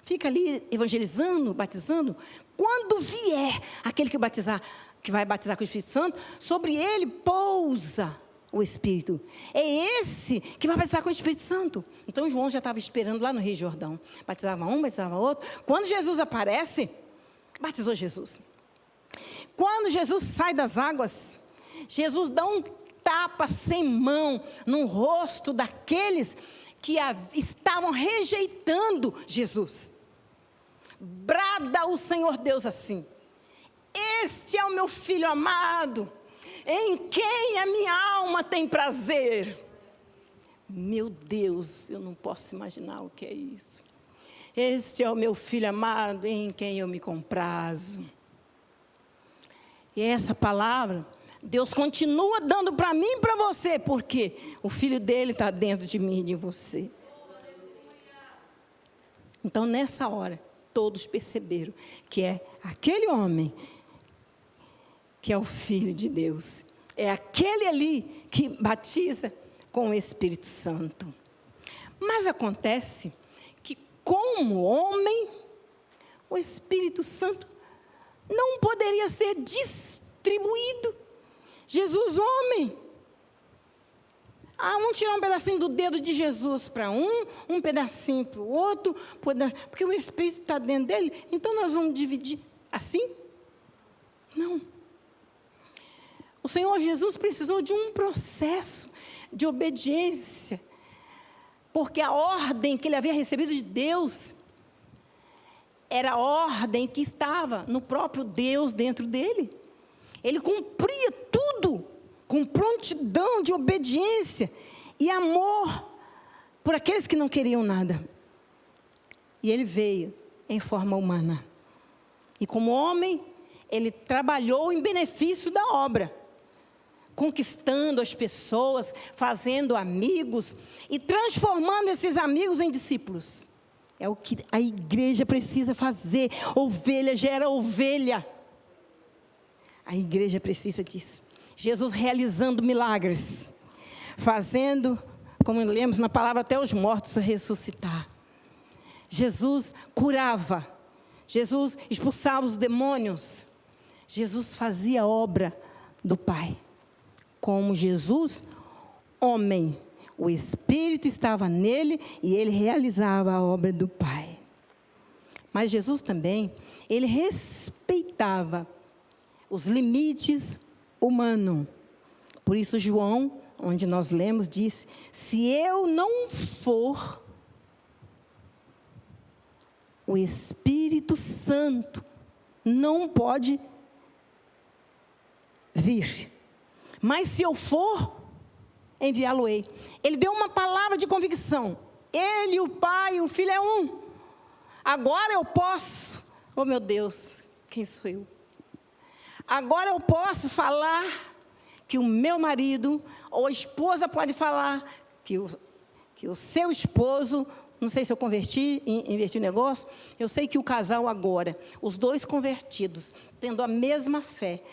fica ali evangelizando, batizando. Quando vier aquele que vai batizar com o Espírito Santo, sobre ele pousa o Espírito. É esse que vai batizar com o Espírito Santo. Então João já estava esperando lá no Rio Jordão. Batizava um, batizava outro. Quando Jesus aparece, batizou Jesus. Quando Jesus sai das águas, Jesus dá um tapa sem mão no rosto daqueles que estavam rejeitando Jesus. Brada o Senhor Deus assim: este é o meu filho amado, em quem a minha alma tem prazer. Meu Deus, eu não posso imaginar o que é isso. Este é o meu filho amado, em quem eu me comprazo. E essa palavra, Deus continua dando para mim e para você, porque o filho dele está dentro de mim e de você. Então, nessa hora, todos perceberam que é aquele homem que é o Filho de Deus. É aquele ali que batiza com o Espírito Santo. Mas acontece que, como homem, o Espírito Santo não poderia ser distribuído. Jesus, homem. Vamos tirar um pedacinho do dedo de Jesus para um pedacinho para o outro, porque o Espírito está dentro dele, então nós vamos dividir assim? Não. O Senhor Jesus precisou de um processo de obediência, porque a ordem que ele havia recebido de Deus era a ordem que estava no próprio Deus dentro dele. Ele cumpria tudo com prontidão de obediência e amor por aqueles que não queriam nada. E ele veio em forma humana. E como homem, ele trabalhou em benefício da obra, conquistando as pessoas, fazendo amigos e transformando esses amigos em discípulos. É o que a igreja precisa fazer. Ovelha gera ovelha. A igreja precisa disso. Jesus realizando milagres, fazendo, como lemos na palavra, até os mortos ressuscitar. Jesus curava, Jesus expulsava os demônios, Jesus fazia a obra do Pai. Como Jesus, homem, o Espírito estava nele e ele realizava a obra do Pai. Mas Jesus também, ele respeitava os limites humanos. Por isso João, onde nós lemos, disse: se eu não for, o Espírito Santo não pode vir. Mas se eu for, enviá-lo-ei. Ele deu uma palavra de convicção. Ele, o Pai e o Filho é um. Agora eu posso. Oh meu Deus, quem sou eu? Agora eu posso falar que o meu marido, ou a esposa pode falar que o seu esposo, não sei se eu investi no negócio, eu sei que o casal agora, os dois convertidos, tendo a mesma fé,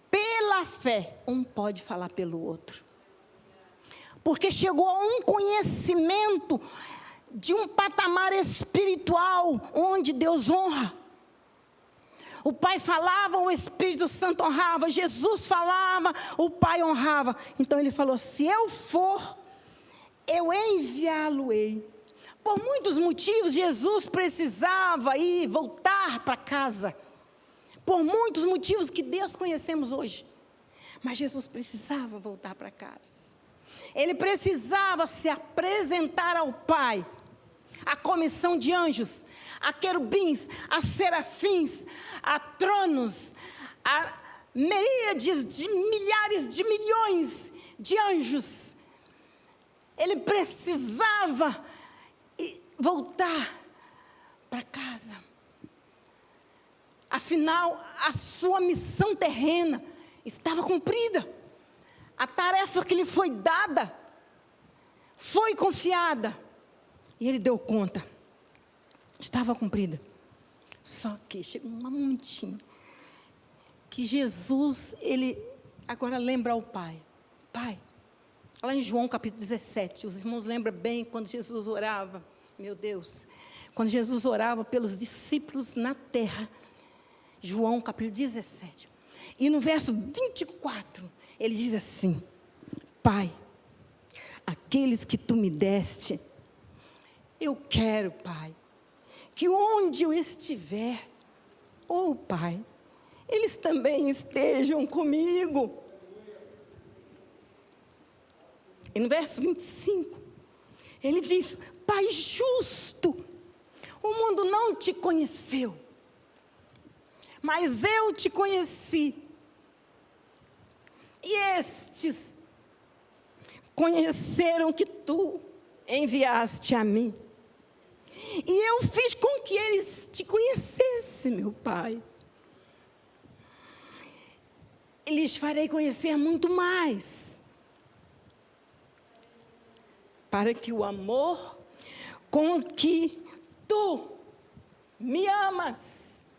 pela fé, um pode falar pelo outro. Porque chegou a um conhecimento de um patamar espiritual, onde Deus honra. O Pai falava, o Espírito Santo honrava. Jesus falava, o Pai honrava. Então ele falou: se eu for, eu enviá-lo-ei. Por muitos motivos, Jesus precisava voltar para casa. Por muitos motivos que Deus conhecemos hoje. Mas Jesus precisava voltar para casa. Ele precisava se apresentar ao Pai. A comissão de anjos, a querubins, a serafins, a tronos, a miríades de milhares de milhões de anjos. Ele precisava voltar para casa. Afinal, a sua missão terrena estava cumprida. A tarefa que lhe foi dada foi confiada. E ele deu conta. Estava cumprida. Só que chegou um momentinho que Jesus, ele agora lembra ao Pai. Pai, lá em João capítulo 17, os irmãos lembram bem quando Jesus orava. Meu Deus, quando Jesus orava pelos discípulos na terra. João capítulo 17. E no verso 24, ele diz assim: Pai, aqueles que tu me deste, eu quero, Pai, que onde eu estiver, Pai, eles também estejam comigo. E no verso 25, ele diz: Pai justo, o mundo não te conheceu, mas eu te conheci. E estes conheceram que tu enviaste a mim. E eu fiz com que eles te conhecessem, meu Pai. E lhes farei conhecer muito mais, para que o amor com que tu me amas,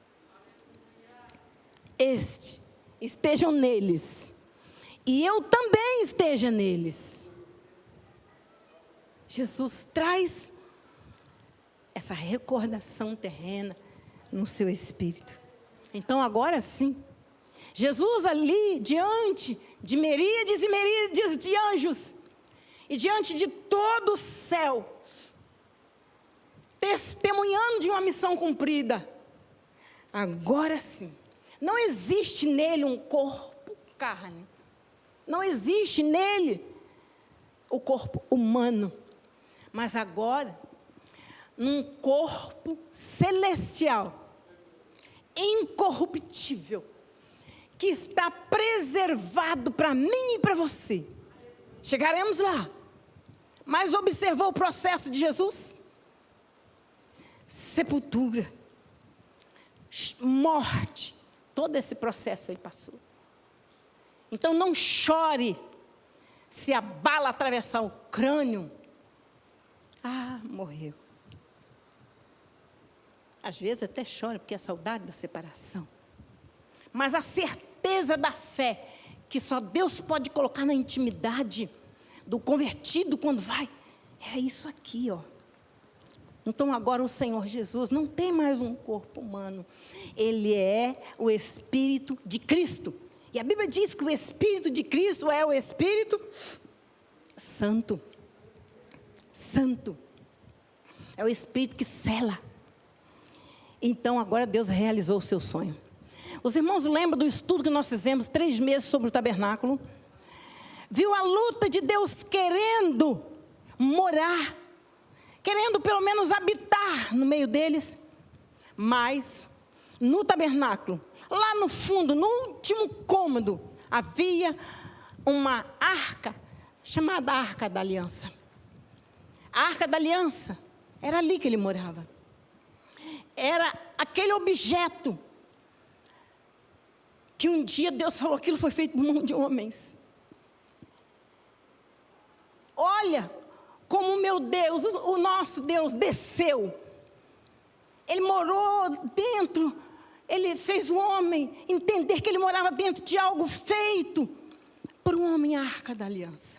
estejam neles, e eu também esteja neles. Jesus traz essa recordação terrena no seu espírito. Então agora sim, Jesus ali diante de miríades e miríades de anjos, e diante de todo o céu, testemunhando de uma missão cumprida. Agora sim, não existe nele um corpo carne, não existe nele o corpo humano, mas agora, num corpo celestial, incorruptível, que está preservado para mim e para você. Chegaremos lá. Mas observou o processo de Jesus? Sepultura, morte, todo esse processo ele passou. Então não chore se a bala atravessar o crânio. Morreu. Às vezes até chora porque é saudade da separação. Mas a certeza da fé que só Deus pode colocar na intimidade do convertido quando vai, é isso aqui, ó. Então agora o Senhor Jesus não tem mais um corpo humano. Ele é o Espírito de Cristo. E a Bíblia diz que o Espírito de Cristo é o Espírito Santo. Santo. É o Espírito que sela. Então agora Deus realizou o seu sonho. Os irmãos lembram do estudo que nós fizemos 3 meses sobre o tabernáculo? Viu a luta de Deus querendo morar, querendo pelo menos habitar no meio deles. Mas no tabernáculo, lá no fundo, no último cômodo, havia uma arca, chamada Arca da Aliança. A Arca da Aliança, era ali que ele morava. Era aquele objeto que um dia Deus falou, aquilo foi feito por mão de homens. Olha como o meu Deus, o nosso Deus desceu. Ele morou dentro, ele fez o homem entender que ele morava dentro de algo feito por um homem, a Arca da Aliança.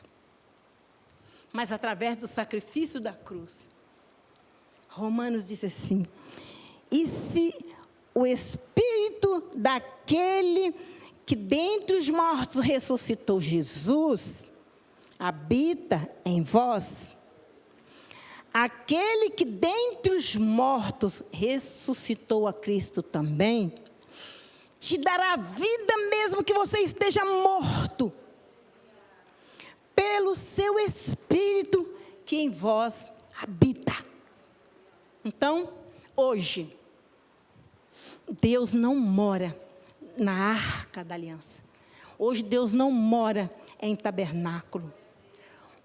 Mas através do sacrifício da cruz, Romanos diz assim: e se o Espírito daquele que dentre os mortos ressuscitou Jesus habita em vós, aquele que dentre os mortos ressuscitou a Cristo também, te dará vida mesmo que você esteja morto, pelo seu Espírito que em vós habita. Então, hoje, Deus não mora na arca da aliança. Hoje Deus não mora em tabernáculo.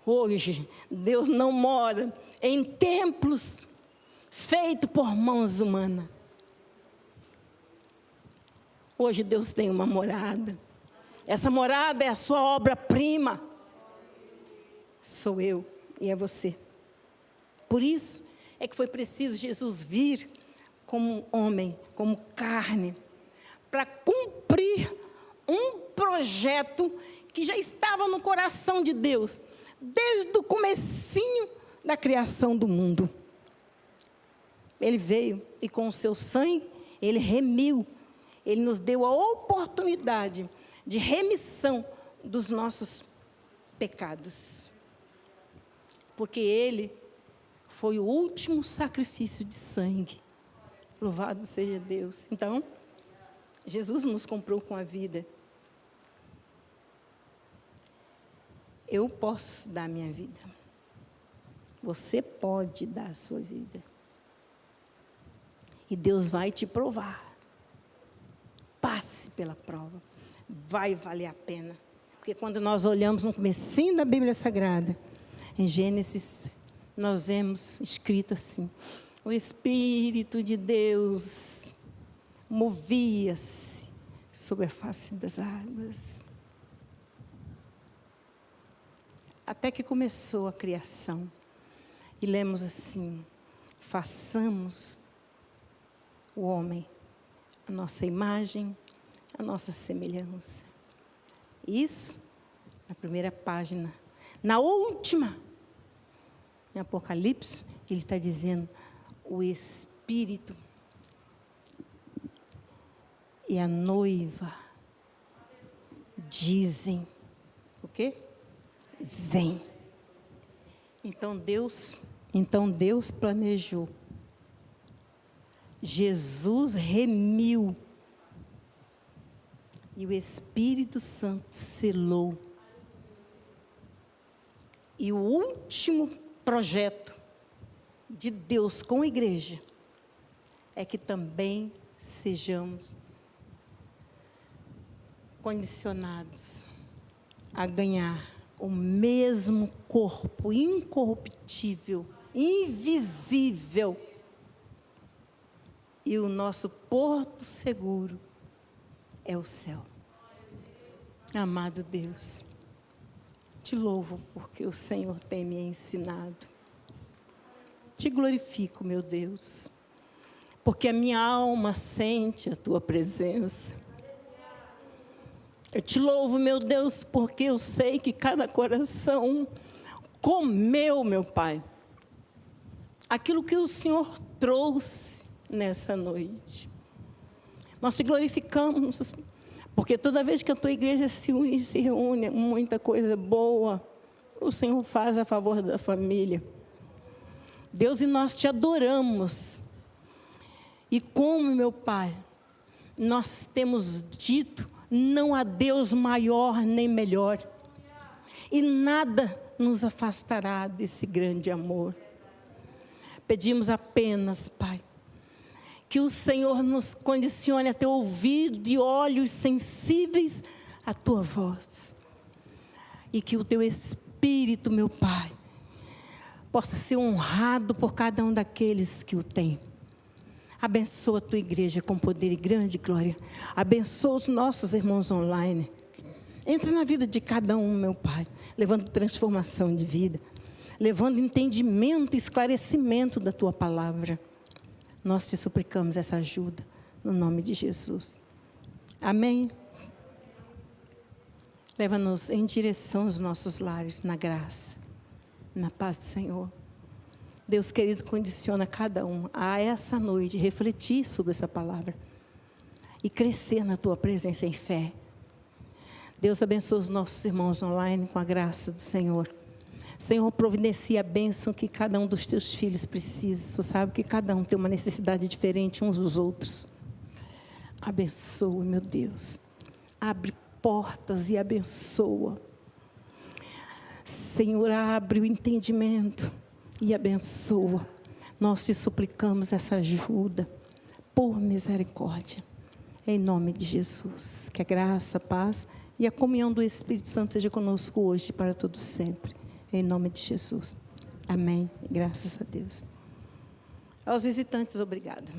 Hoje Deus não mora em templos feitos por mãos humanas. Hoje Deus tem uma morada. Essa morada é a sua obra-prima. Sou eu e é você. Por isso é que foi preciso Jesus vir como homem, como carne, para cumprir um projeto que já estava no coração de Deus, desde o comecinho da criação do mundo. Ele veio e com o seu sangue, ele remiu, ele nos deu a oportunidade de remissão dos nossos pecados. Porque ele foi o último sacrifício de sangue. Louvado seja Deus. Então, Jesus nos comprou com a vida. Eu posso dar a minha vida. Você pode dar a sua vida. E Deus vai te provar. Passe pela prova. Vai valer a pena. Porque quando nós olhamos no comecinho da Bíblia Sagrada, em Gênesis, nós vemos escrito assim: o Espírito de Deus movia-se sobre a face das águas. Até que começou a criação. E lemos assim: façamos o homem a nossa imagem, a nossa semelhança. Isso na primeira página. Na última, em Apocalipse, ele está dizendo: o Espírito e a noiva dizem o quê? Vem. Então Deus planejou. Jesus remiu. E o Espírito Santo selou. E o último projeto de Deus com a igreja é que também sejamos condicionados a ganhar o mesmo corpo incorruptível, invisível. E o nosso porto seguro é o céu. Amado Deus, te louvo porque o Senhor tem me ensinado. Te glorifico, meu Deus, porque a minha alma sente a tua presença. Eu te louvo, meu Deus, porque eu sei que cada coração comeu, meu Pai, aquilo que o Senhor trouxe nessa noite. Nós te glorificamos, porque toda vez que a tua igreja se une e se reúne, muita coisa boa o Senhor faz a favor da família. Deus, e nós te adoramos. E como, meu Pai, nós temos dito: não há Deus maior nem melhor. E nada nos afastará desse grande amor. Pedimos apenas, Pai, que o Senhor nos condicione a ter ouvido e olhos sensíveis à tua voz. E que o teu Espírito, meu Pai, possa ser honrado por cada um daqueles que o têm. Abençoa a tua igreja com poder e grande glória. Abençoa os nossos irmãos online. Entra na vida de cada um, meu Pai, levando transformação de vida, levando entendimento e esclarecimento da tua palavra. Nós te suplicamos essa ajuda, no nome de Jesus. Amém. Leva-nos em direção aos nossos lares, na graça, na paz do Senhor. Deus querido, condiciona cada um a essa noite refletir sobre essa palavra e crescer na tua presença em fé. Deus abençoe os nossos irmãos online com a graça do Senhor. Senhor, providencia a bênção que cada um dos teus filhos precisa. Tu sabe que cada um tem uma necessidade diferente uns dos outros. Abençoa, meu Deus. Abre portas e abençoa. Senhor, abre o entendimento e abençoa. Nós te suplicamos essa ajuda, por misericórdia. Em nome de Jesus. Que a graça, a paz e a comunhão do Espírito Santo seja conosco hoje e para todos sempre. Em nome de Jesus. Amém. Graças a Deus. Aos visitantes, obrigado.